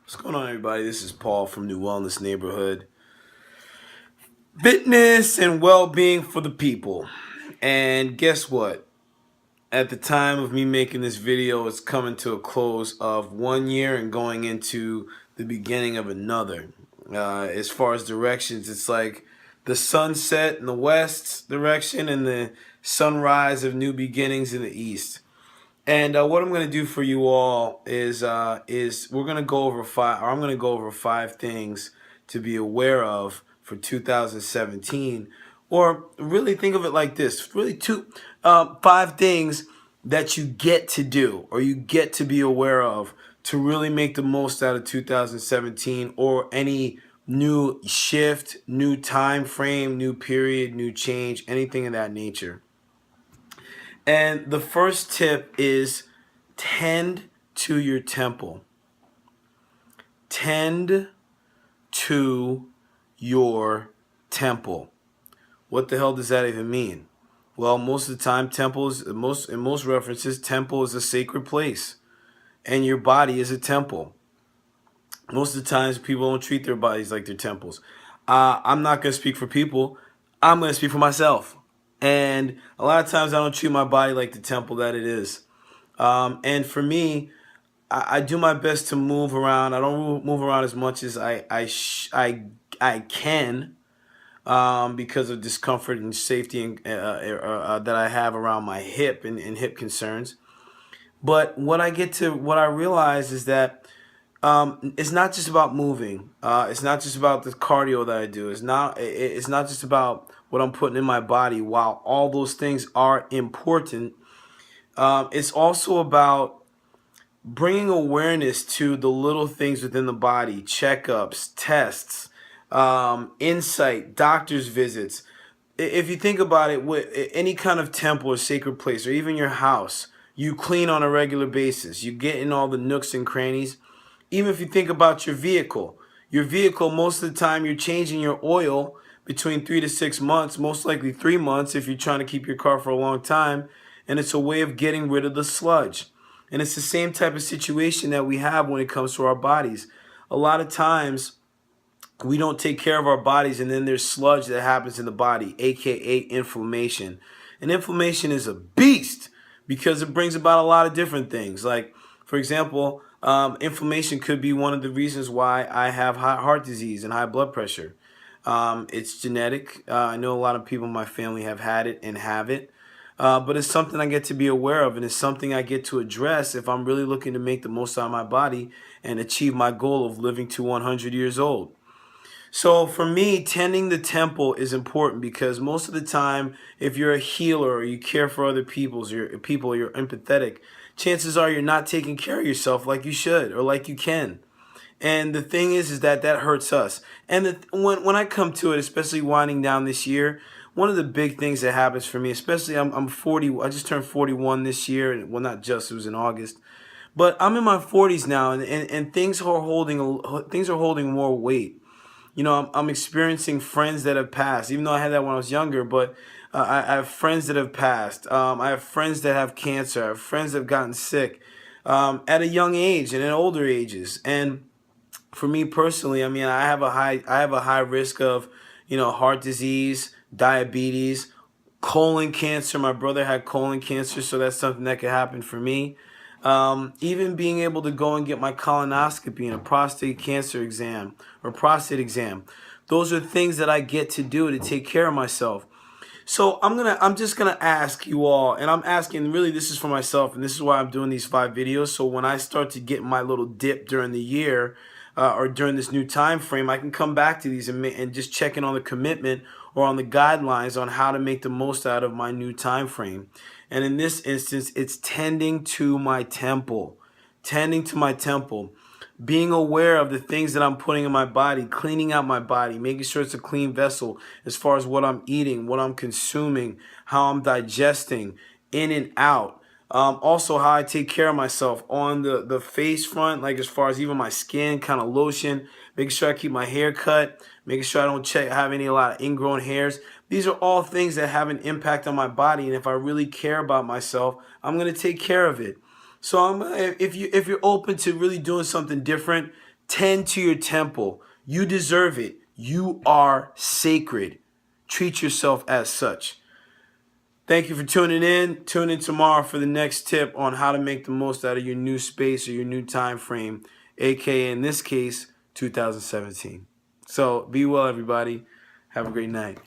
What's going on, everybody? This is Paul from New Wellness Neighborhood. Fitness and well-being for the people. And guess what? At the time of me making this video, it's coming to a close of 1 year and going into the beginning of another. As far as directions, it's like the sunset in the west direction and the sunrise of new beginnings in the east. And what I'm going to do for you all is we're going to go over I'm going to go over 5 things to be aware of for 2017, or really think of it like this: really 5 things that you get to do or you get to be aware of to really make the most out of 2017, or any new shift, new time frame, new period, new change, anything of that nature. And the first tip is tend to your temple. Tend to your temple. What the hell does that even mean? Well, most of the time, in most references, temple is a sacred place, and your body is a temple. Most of the times, people don't treat their bodies like their temples. I'm not going to speak for people. I'm going to speak for myself. And a lot of times, I don't treat my body like the temple that it is. And for me, I do my best to move around. I don't move around as much as I can, because of discomfort and safety that I have around my hip and hip concerns. But what I realize is that it's not just about moving. It's not just about the cardio that I do. It's not just about what I'm putting in my body. While all those things are important, it's also about bringing awareness to the little things within the body: checkups, tests, insight, doctor's visits. If you think about it, with any kind of temple or sacred place, or even your house, you clean on a regular basis. You get in all the nooks and crannies. Even if you think about your vehicle, most of the time you're changing your oil between 3 to 6 months, most likely 3 months if you're trying to keep your car for a long time. And it's a way of getting rid of the sludge. And it's the same type of situation that we have when it comes to our bodies. A lot of times we don't take care of our bodies, and then there's sludge that happens in the body, aka inflammation. And inflammation is a beast because it brings about a lot of different things. Like, for example, inflammation could be one of the reasons why I have heart disease and high blood pressure. It's genetic. I know a lot of people in my family have had it and have it. But it's something I get to be aware of, and it's something I get to address if I'm really looking to make the most out of my body and achieve my goal of living to 100 years old. So for me, tending the temple is important because most of the time, if you're a healer or you care for other you're empathetic, chances are you're not taking care of yourself like you should or like you can. And the thing is that hurts us. And when I come to it, especially winding down this year, one of the big things that happens for me, especially I'm 40. I just turned 41 this year, and well, not just, it was in August. But I'm in my 40s now, and things are holding more weight. You know, I'm experiencing friends that have passed, even though I had that when I was younger. But I have friends that have passed. I have friends that have cancer. I have friends that have gotten sick at a young age and in older ages. And for me personally, I mean, I have a high risk of, heart disease, diabetes, colon cancer. My brother had colon cancer, so that's something that could happen for me. Even being able to go and get my colonoscopy and a prostate cancer exam or prostate exam. Those are things that I get to do to take care of myself. So I'm just gonna ask you all, and I'm asking, really, this is for myself, and this is why I'm doing these 5 videos. So when I start to get my little dip during the year, or during this new time frame, I can come back to these and just check in on the commitment or on the guidelines on how to make the most out of my new time frame. And in this instance, it's tending to my temple. Tending to my temple. Being aware of the things that I'm putting in my body, cleaning out my body, making sure it's a clean vessel as far as what I'm eating, what I'm consuming, how I'm digesting, in and out. Also, how I take care of myself on the face front, like as far as even my skin, kind of lotion, making sure I keep my hair cut, making sure I don't have a lot of ingrown hairs. These are all things that have an impact on my body, and if I really care about myself, I'm going to take care of it. So if you're open to really doing something different, Tend to your temple. You deserve it. You are sacred. Treat yourself as such. Thank you for tuning in. Tune in tomorrow for the next tip on how to make the most out of your new space or your new time frame, aka in this case, 2017. So be well, everybody. Have a great night.